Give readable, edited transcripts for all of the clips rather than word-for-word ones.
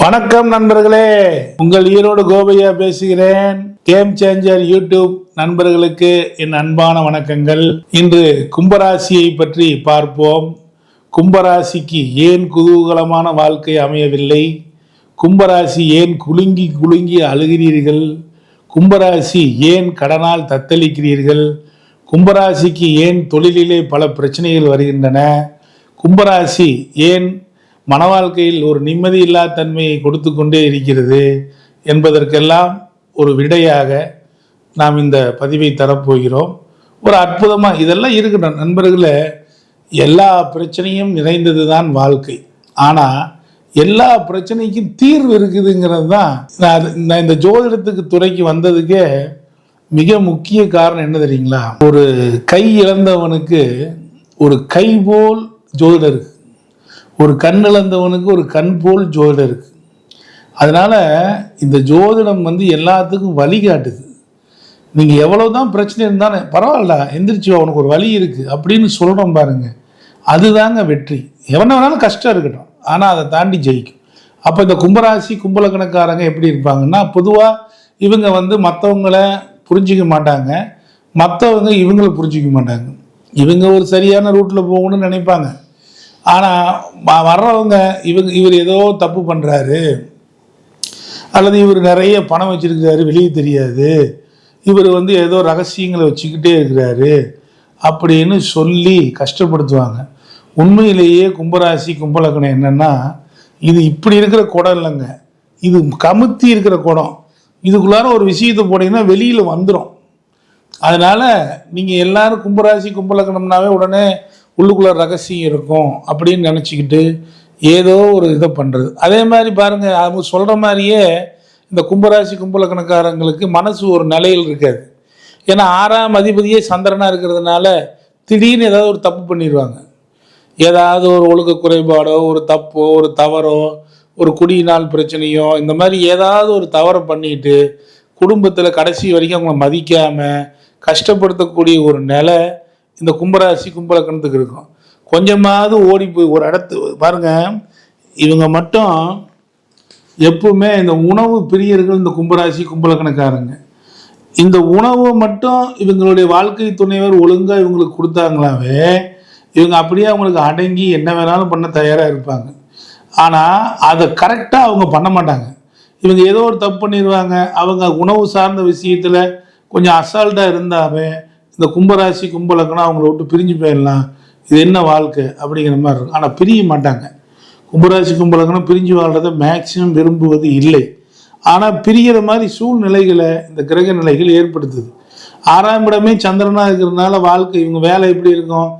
வணக்கம் நண்பர்களே, உங்கள் ஈரோடு கோபையா பேசுகிறேன். கேம் சேஞ்சர் யூடியூப் நண்பர்களுக்கு என் அன்பான வணக்கங்கள். இன்று கும்பராசியை பற்றி பார்ப்போம். கும்பராசிக்கு ஏன் குதூகலமான வாழ்க்கை அமையவில்லை? கும்பராசி ஏன் குலுங்கி குலுங்கி அழுகிறீர்கள்? கும்பராசி ஏன் கடனால் தத்தளிக்கிறீர்கள்? கும்பராசிக்கு ஏன் தொழிலிலே பல பிரச்சனைகள் வருகின்றன? கும்பராசி ஏன் மன வாழ்க்கையில் ஒரு நிம்மதி இல்லா தன்மையை கொடுத்து கொண்டே இருக்கிறது என்பதற்கெல்லாம் ஒரு விடையாக நாம் இந்த பதிவை தரப்போகிறோம். ஒரு அற்புதமாக இதெல்லாம் இருக்கட்டும் நண்பர்களே. எல்லா பிரச்சனையும் நிறைந்தது தான் வாழ்க்கை. ஆனால் எல்லா பிரச்சனைக்கும் தீர்வு இருக்குதுங்கிறது தான் நான் இந்த ஜோதிடத்துக்கு துறைக்கு வந்ததுக்கே மிக முக்கிய காரணம் என்ன தெரியுங்களா? ஒரு கை இழந்தவனுக்கு ஒரு கை போல் ஜோதிடம் இருக்கு, ஒரு கண் இழந்தவனுக்கு ஒரு கண் போல் ஜோதிடம் இருக்கு. அதனால இந்த ஜோதிடம் எல்லாத்துக்கும் வழிகாட்டுது. நீங்கள் எவ்வளவுதான் பிரச்சனை இருந்தாலும் பரவாயில்ல, எந்திரிச்சு அவனுக்கு ஒரு வழி இருக்கு அப்படின்னு சொல்கிறோம் பாருங்க, அதுதாங்க வெற்றி. எவனை வேணாலும் கஷ்டம் இருக்கட்டும், ஆனால் அதை தாண்டி ஜெயிக்கும். அப்போ இந்த கும்பராசி கும்பலக்கணக்காரங்க எப்படி இருப்பாங்கன்னா, பொதுவாக இவங்க மற்றவங்கள புரிஞ்சிக்க மாட்டாங்க, மற்றவங்க இவங்களை புரிஞ்சிக்க மாட்டாங்க. இவங்க ஒரு சரியான ரூட்டில் போகணும்னு நினைப்பாங்க. ஆனால் வர்றவங்க இவர் ஏதோ தப்பு பண்ணுறாரு, அல்லது இவர் நிறைய பணம் வச்சிருக்கிறாரு வெளியே தெரியாது, இவர் ஏதோ ரகசியங்களை வச்சுக்கிட்டே இருக்கிறாரு அப்படின்னு சொல்லி கஷ்டப்படுத்துவாங்க. உண்மையிலேயே கும்பராசி கும்பலக்கணம் என்னன்னா, இது இப்படி இருக்கிற குடம் இல்லைங்க, இது கமுத்தி இருக்கிற குடம். இதுக்குள்ளார ஒரு விஷயத்தை போனீங்கன்னா வெளியில் வந்துடும். அதனால நீங்கள் எல்லாரும் கும்பராசி கும்பலக்கணம்னாவே உடனே உள்ளுக்குள்ள ரகசியம் இருக்கும் அப்படின்னு நினச்சிக்கிட்டு ஏதோ ஒரு இதை பண்ணுறது. அதே மாதிரி பாருங்கள், அவங்க சொல்கிற மாதிரியே இந்த கும்பராசி கும்பலக்கணக்காரங்களுக்கு மனசு ஒரு நிலையில் இருக்காது. ஏன்னா 6ஆம் அதிபதியே சந்திரனாக இருக்கிறதுனால திடீர்னு ஏதாவது ஒரு தப்பு பண்ணிடுவாங்க. ஏதாவது ஒரு ஒழுக்க குறைபாடோ, ஒரு தப்போ, ஒரு தவறோ, ஒரு குடியினால் பிரச்சனையோ, இந்த மாதிரி ஏதாவது ஒரு தவறை பண்ணிட்டு குடும்பத்தில் கடைசி வரைக்கும் அவங்கள மதிக்காமல் கஷ்டப்படுத்தக்கூடிய ஒரு நிலை இந்த கும்பராசி கும்பலக்கணத்துக்கு இருக்கும். கொஞ்சமாவது ஓடி போய் ஒரு இடத்து பாருங்க, இவங்க மட்டும் எப்பவுமே இந்த உணவு பிரியர்கள் இந்த கும்பராசி கும்பலக்கணக்காரங்க. இந்த உணவு மட்டும் இவங்களுடைய வாழ்க்கை துணைவர் ஒழுங்காக இவங்களுக்கு கொடுத்தாங்களாவே இவங்க அப்படியே அவங்களுக்கு அடங்கி என்ன வேணாலும் பண்ண தயாராக இருப்பாங்க. ஆனால் அதை கரெக்டாக அவங்க பண்ண மாட்டாங்க. இவங்க ஏதோ ஒரு தப்பு பண்ணிடுவாங்க. அவங்க உணவு சார்ந்த விஷயத்தில் கொஞ்சம் அசால்ட்டாக இருந்தாவே இந்த கும்பராசி கும்பலக்கணம் அவங்கள விட்டு பிரிஞ்சு போயிடலாம், இது என்ன வாழ்க்கை அப்படிங்கிற மாதிரி இருக்கும். ஆனால் பிரிய மாட்டாங்க. கும்பராசி கும்பலக்கணம் பிரிஞ்சு வாழ்றதை மேக்சிமம் விரும்புவது இல்லை. ஆனால் பிரிகிற மாதிரி சூழ்நிலைகளை இந்த கிரக நிலைகள் ஏற்படுத்துது. 6ஆம் இடமே சந்திரனாக இருக்கிறதுனால வாழ்க்கை இவங்க வேலை எப்படி இருக்கும்?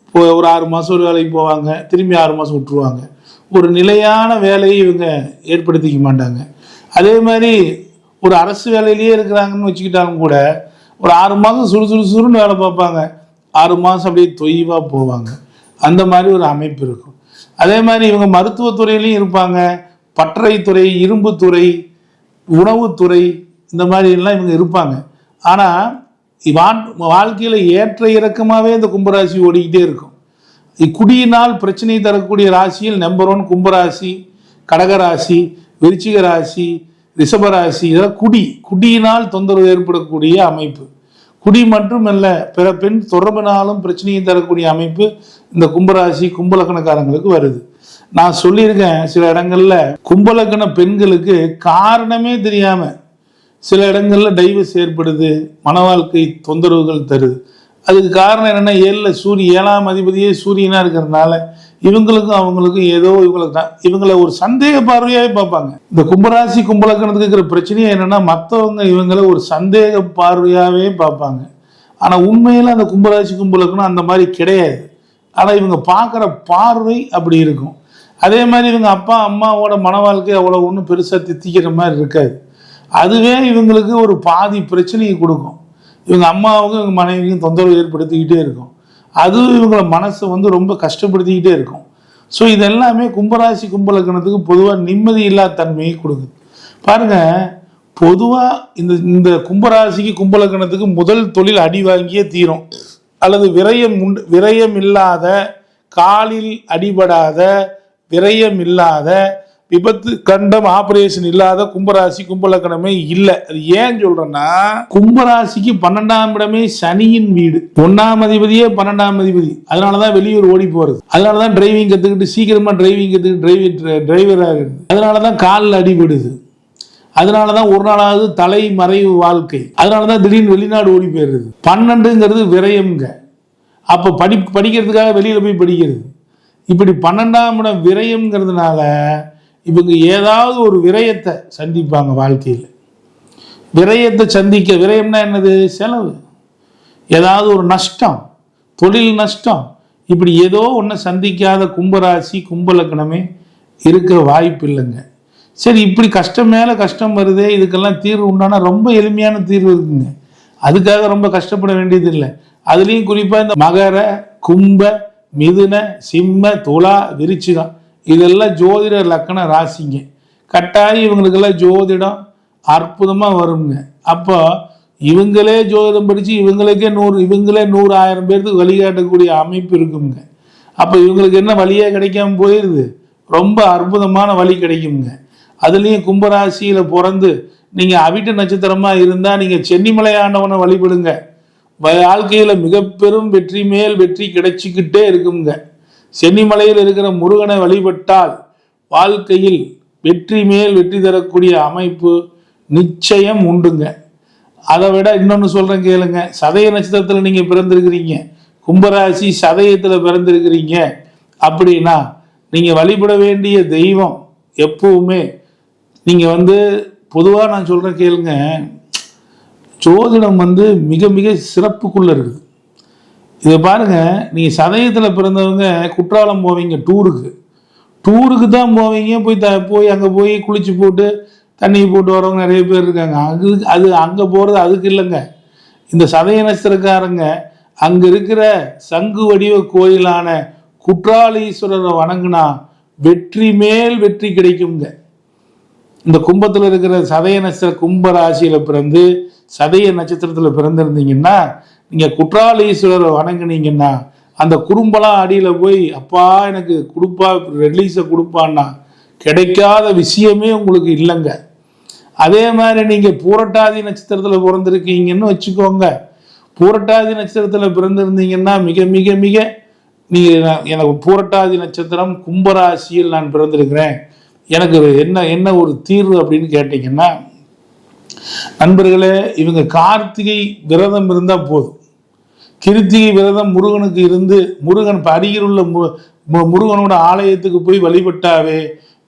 இப்போ ஒரு 6 மாதம் ஒரு வேலைக்கு போவாங்க, திரும்பி 6 மாதம் விட்டுருவாங்க. ஒரு நிலையான வேலையை இவங்க ஏற்படுத்திக்க மாட்டாங்க. அதே மாதிரி ஒரு அரசு வேலையிலேயே இருக்கிறாங்கன்னு வச்சுக்கிட்டாலும் கூட ஒரு 6 மாதம் சுறுசுறுன்னு வேலை பார்ப்பாங்க, 6 மாதம் அப்படியே தொய்வாக போவாங்க. அந்த மாதிரி ஒரு அமைப்பு இருக்கும். அதே மாதிரி இவங்க மருத்துவத்துறையிலையும் இருப்பாங்க, பட்டறைத்துறை, இரும்புத்துறை, உணவுத்துறை, இந்த மாதிரிலாம் இவங்க இருப்பாங்க. ஆனால் வாழ்க்கையில் ஏற்ற இறக்கமாகவே இந்த கும்பராசி ஓடிக்கிட்டே இருக்கும். குடியினால் பிரச்சனை தரக்கூடிய ராசியில் நம்பர் 1 கும்பராசி, கடகராசி, விருச்சிக ராசி, ரிஷபராசி. இதெல்லாம் குடியினால் தொந்தரவு ஏற்படக்கூடிய அமைப்பு. குடி மட்டுமல்ல, பிற பெண் தொடர்பினாலும் பிரச்சனையை தரக்கூடிய அமைப்பு இந்த கும்பராசி கும்பலக்கணக்காரங்களுக்கு வருது. நான் சொல்லியிருக்கேன், சில இடங்கள்ல கும்பலக்கண பெண்களுக்கு காரணமே தெரியாம சில இடங்கள்ல டைவர்ஸ் ஏற்படுது, மன வாழ்க்கை தொந்தரவுகள் தருது. அதுக்கு காரணம் என்னன்னா, 7ஆம் அதிபதியே சூரியனா இருக்கிறதுனால இவங்களுக்கும் அவங்களுக்கும் ஏதோ இவங்களை ஒரு சந்தேக பார்வையாவே பார்ப்பாங்க. இந்த கும்பராசி கும்பலக்கணத்துக்கு இருக்கிற பிரச்சனையே என்னன்னா, மற்றவங்க இவங்களை ஒரு சந்தேக பார்வையாவே பார்ப்பாங்க. ஆனா உண்மையில அந்த கும்பராசி கும்பலக்கணம் அந்த மாதிரி கிடையாது. ஆனா இவங்க பார்க்குற பார்வை அப்படி இருக்கும். அதே மாதிரி இவங்க அப்பா அம்மாவோட மன வாழ்க்கை அவ்வளோ ஒன்றும் பெருசாக தித்திக்கிற மாதிரி இருக்காது. அதுவே இவங்களுக்கு ஒரு பாதி பிரச்சனையை கொடுக்கும். இவங்க அம்மாவுக்கும் இவங்க மனைவிக்கும் தொந்தரவு ஏற்படுத்திக்கிட்டே இருக்கும். அதுவும் இவங்கள மனசை ரொம்ப கஷ்டப்படுத்திக்கிட்டே இருக்கும். ஸோ இதெல்லாமே கும்பராசி கும்பலக்கணத்துக்கு பொதுவாக நிம்மதி இல்லா தன்மையை கொடுக்குது. பாருங்க, பொதுவாக இந்த கும்பராசிக்கு கும்பலக்கணத்துக்கு முதல் தொழில் அடி வாங்கியே தீரும், அல்லது விரயம் இல்லாத, காலில் அடிபடாத, விரயம் இல்லாத விபத்து கண்டம் ஆபரேஷன் இல்லாத கும்பராசி கும்பலக்கணமே இல்லை. அது ஏன் சொல்றேன்னா, கும்பராசிக்கு 12ஆம் இடமே சனியின் வீடு, 1ஆம் அதிபதியே 12ஆம் அதிபதி. அதனாலதான் வெளியூர் ஓடி போறது, அதனாலதான் டிரைவிங் கத்துக்கிட்டு சீக்கிரமா டிரைவிங் கத்துக்கிட்டு டிரைவர் ஆகுது, அதனாலதான் காலில் அடிபடுது, அதனாலதான் ஒரு நாளாவது தலை மறைவு வாழ்க்கை, அதனாலதான் திடீர்னு வெளிநாடு ஓடி போயிடுது. 12ங்கிறது விரயம்ங்க. அப்ப படிக்கிறதுக்காக வெளியில போய் படிக்கிறது. இப்படி 12ஆம் இடம் விரயம்ங்கிறதுனால இவங்க ஏதாவது ஒரு விரயத்தை சந்திப்பாங்க வாழ்க்கையில். விரயத்தை சந்திக்க, விரயம்னா என்னது? செலவு, ஏதாவது ஒரு நஷ்டம், தொழில் நஷ்டம், இப்படி ஏதோ ஒன்று சந்திக்காத கும்பராசி கும்பலக்கணமே இருக்க வாய்ப்பு இல்லைங்க. சரி, இப்படி கஷ்டம் மேலே கஷ்டம் வருதே, இதுக்கெல்லாம் தீர்வு உண்டானா ரொம்ப எளிமையான தீர்வு இருக்குங்க. அதுக்காக ரொம்ப கஷ்டப்பட வேண்டியது இல்லை. அதுலேயும் குறிப்பாக இந்த மகர கும்ப மிதுன சிம்ம துலா விருச்சிகம் இதெல்லாம் ஜோதிட லக்கண ராசிங்க. கட்டாயம் இவங்களுக்கெல்லாம் ஜோதிடம் அற்புதமாக வருங்க. அப்போ இவங்களே ஜோதிடம் படித்து இவங்களே 100 பேருக்கு வழிகாட்டக்கூடிய அமைப்பு இருக்குங்க. அப்போ இவங்களுக்கு என்ன வழியே கிடைக்காம போயிடுது, ரொம்ப அற்புதமான வழி கிடைக்குங்க. அதுலேயும் கும்பராசியில் பிறந்து நீங்கள் அவிட்ட நட்சத்திரமாக இருந்தால் நீங்கள் சென்னிமலை ஆண்டவனை வழிபடுங்க. வாழ்க்கையில் மிக பெரும் வெற்றி மேல் வெற்றி கிடைச்சிக்கிட்டே இருக்குங்க. சென்னிமலையில் இருக்கிற முருகனை வழிபட்டால் வாழ்க்கையில் வெற்றி மேல் வெற்றி தரக்கூடிய அமைப்பு நிச்சயம் உண்டுங்க. அதை விட இன்னொன்று சொல்கிறேன் கேளுங்க. சதய நட்சத்திரத்தில் நீங்கள் பிறந்திருக்கிறீங்க, கும்பராசி சதயத்தில் பிறந்திருக்கிறீங்க அப்படின்னா நீங்கள் வழிபட வேண்டிய தெய்வம் எப்பவுமே, நீங்கள் பொதுவாக நான் சொல்கிறேன் கேளுங்க, ஜோதிடம் மிக மிக சிறப்புக்குள்ள இருக்குது. இதை பாருங்க, நீங்க சதயத்தில் பிறந்தவங்க குற்றாலம் போவீங்க, டூருக்கு தான் போவீங்க, போய் அங்கே போய் குளிச்சு போட்டு தண்ணி போட்டு வரவங்க நிறைய பேர் இருக்காங்க. அது அங்கே போகிறது அதுக்கு இல்லைங்க. இந்த சதய நட்சத்திரக்காரங்க அங்கே இருக்கிற சங்கு வடிவ கோயிலான குற்றாலீஸ்வரரை வணங்கினா வெற்றி மேல் வெற்றி கிடைக்குங்க. இந்த கும்பத்தில் இருக்கிற சதய நட்சத்திர கும்ப ராசியில் பிறந்து சதய நட்சத்திரத்தில் பிறந்திருந்தீங்கன்னா நீங்கள் குற்றாலீஸ்வரரை வணங்கினீங்கன்னா அந்த குறும்பெல்லாம் அடியில் போய் அப்பா எனக்கு கொடுப்பா ரிலீஸை கொடுப்பான்னா கிடைக்காத விஷயமே உங்களுக்கு இல்லைங்க. அதே மாதிரி நீங்கள் பூரட்டாதி நட்சத்திரத்தில் பிறந்திருக்கீங்கன்னு வச்சுக்கோங்க. பூரட்டாதி நட்சத்திரத்தில் பிறந்திருந்தீங்கன்னா மிக மிக மிக நீங்கள் எனக்கு பூரட்டாதி நட்சத்திரம் கும்பராசியில் நான் பிறந்திருக்கிறேன், எனக்கு என்ன ஒரு தீர்வு அப்படின்னு கேட்டிங்கன்னா, நண்பர்களே, இவங்க கார்த்திகை விரதம் இருந்தால் போதும். கிருத்திகை விரதம் முருகனுக்கு இருந்து முருகன் அருகில் உள்ள முருகனோட ஆலயத்துக்கு போய் வழிபட்டாவே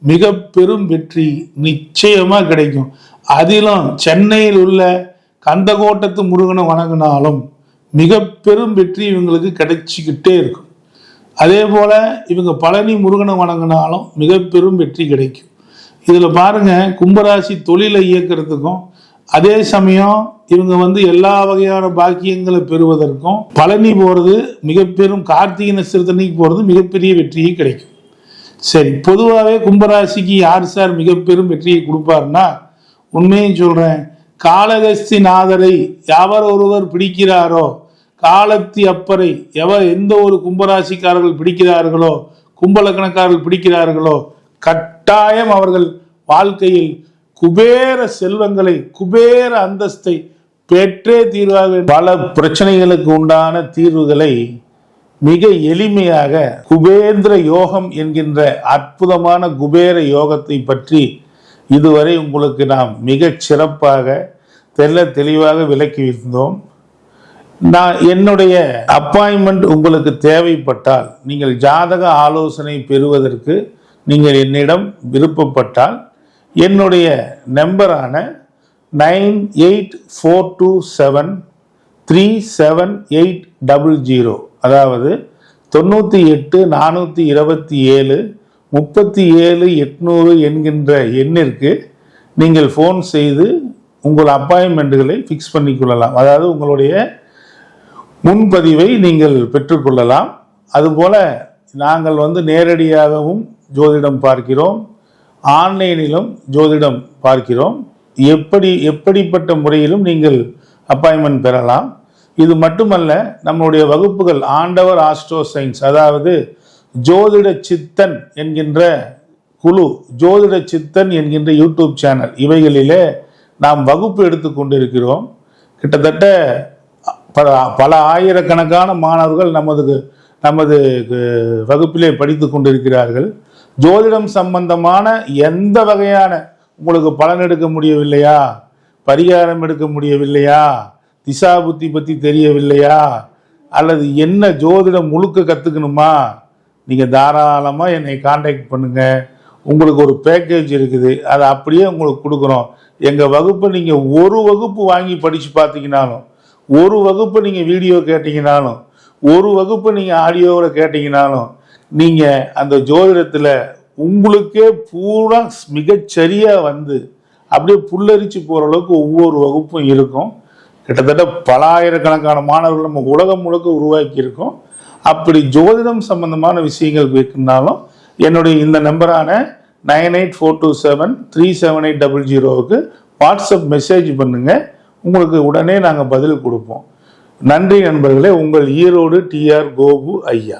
மிக பெரும் வெற்றி நிச்சயமா கிடைக்கும். அதிலும் சென்னையில் உள்ள கந்தகோட்டத்து முருகனை வணங்கினாலும் மிக பெரும் வெற்றி இவங்களுக்கு கிடைச்சிக்கிட்டே இருக்கும். அதே போல இவங்க பழனி முருகனை வணங்கினாலும் மிக பெரும் வெற்றி கிடைக்கும். இதுல பாருங்க, கும்பராசி தொழிலை இயக்கிறதுக்கும் அதே சமயம் இவங்க எல்லா வகையான பாக்கியங்களை பெறுவதற்கும் பழனி போறது மிக பெரும், கார்த்திகை நட்சத்திரத்தன்னைக்கு போறது மிகப்பெரிய வெற்றியை கிடைக்கும். சரி, பொதுவாகவே கும்பராசிக்கு யார் சார் மிக பெரும் வெற்றியை கொடுப்பாருன்னா, உண்மையும் சொல்றேன், காளகஸ்தி நாதரை யாவர் ஒருவர் பிடிக்கிறாரோ, காலத்தி அப்பரை எந்த ஒரு கும்பராசிக்காரர்கள் பிடிக்கிறார்களோ, கும்பலக்கணக்காரர்கள் பிடிக்கிறார்களோ, கட்டாயம் அவர்கள் வாழ்க்கையில் குபேர செல்வங்களை குபேர அந்தஸ்தை பெற்றே தீர்வாக. பல பிரச்சனைகளுக்கு உண்டான தீர்வுகளை மிக எளிமையாக குபேந்திர யோகம் என்கின்ற அற்புதமான குபேர யோகத்தை பற்றி இதுவரை உங்களுக்கு நாம் மிகச் சிறப்பாக தெளிவாக விளக்கி இருந்தோம். நான் என்னுடைய அப்பாயின்மெண்ட் உங்களுக்கு தேவைப்பட்டால், நீங்கள் ஜாதக ஆலோசனை பெறுவதற்கு நீங்கள் என்னிடம் விருப்பப்பட்டால் என்னுடைய நம்பரான 9842737800, அதாவது 98422737 என்கின்ற எண்ணிற்கு நீங்கள் ஃபோன் செய்து உங்கள் அப்பாயின்மெண்ட்டுகளை ஃபிக்ஸ் பண்ணிக்கொள்ளலாம். அதாவது உங்களுடைய முன்பதிவை நீங்கள் பெற்றுக்கொள்ளலாம். அதுபோல நாங்கள் நேரடியாகவும் ஜோதிடம் பார்க்கிறோம், ஆன்லைனிலும் ஜோதிடம் பார்க்கிறோம். எப்படிப்பட்ட முறையிலும் நீங்கள் அப்பாயின்மெண்ட் பெறலாம். இது மட்டுமல்ல, நம்முடைய வகுப்புகள் ஆண்டவர் ஆஸ்ட்ரோ சயின்ஸ், அதாவது ஜோதிட சித்தன் என்கின்ற குழு ஜோதிட சித்தன் என்கின்ற யூடியூப் சேனல் இவைகளிலே நாம் வகுப்பு எடுத்து கொண்டிருக்கிறோம். கிட்டத்தட்ட பல ஆயிரக்கணக்கான மாணவர்கள் நமது வகுப்பிலே படித்து கொண்டிருக்கிறார்கள். ஜோதிடம் சம்பந்தமான எந்த வகையான உங்களுக்கு பலன் எடுக்க முடியவில்லையா, பரிகாரம் எடுக்க முடியவில்லையா, திசா புத்தி பற்றி தெரியவில்லையா, அல்லது என்ன ஜோதிடம் முழுக்க கற்றுக்கணுமா, நீங்கள் தாராளமாக என்னை காண்டாக்ட் பண்ணுங்கள். உங்களுக்கு ஒரு பேக்கேஜ் இருக்குது, அதை அப்படியே உங்களுக்கு கொடுக்குறோம். எங்கள் வகுப்பை நீங்கள் ஒரு வகுப்பு வாங்கி படித்து பார்த்தீங்கன்னாலும், ஒரு வகுப்பு நீங்கள் வீடியோ கேட்டிங்கனாலும், ஒரு வகுப்பு நீங்கள் ஆடியோவில் கேட்டிங்கனாலும், நீங்கள் அந்த ஜோதிடத்தில் உங்களுக்கே பூரா மிகச்சரியாக வந்து அப்படியே புல்லரிச்சு போகிற அளவுக்கு ஒவ்வொரு வகுப்பும் இருக்கும். கிட்டத்தட்ட பல ஆயிரக்கணக்கான மாணவர்கள் நம்ம உலகம் முழுக்க உருவாக்கி இருக்கோம். அப்படி ஜோதிடம் சம்பந்தமான விஷயங்கள் கேட்கணுன்னாலும் என்னுடைய இந்த நம்பரான 9842737800க்கு வாட்ஸ்அப் மெசேஜ் பண்ணுங்க. உங்களுக்கு உடனே நாங்கள் பதில் கொடுப்போம். நன்றி நண்பர்களே. உங்கள் ஈரோடு TR கோபு ஐயா.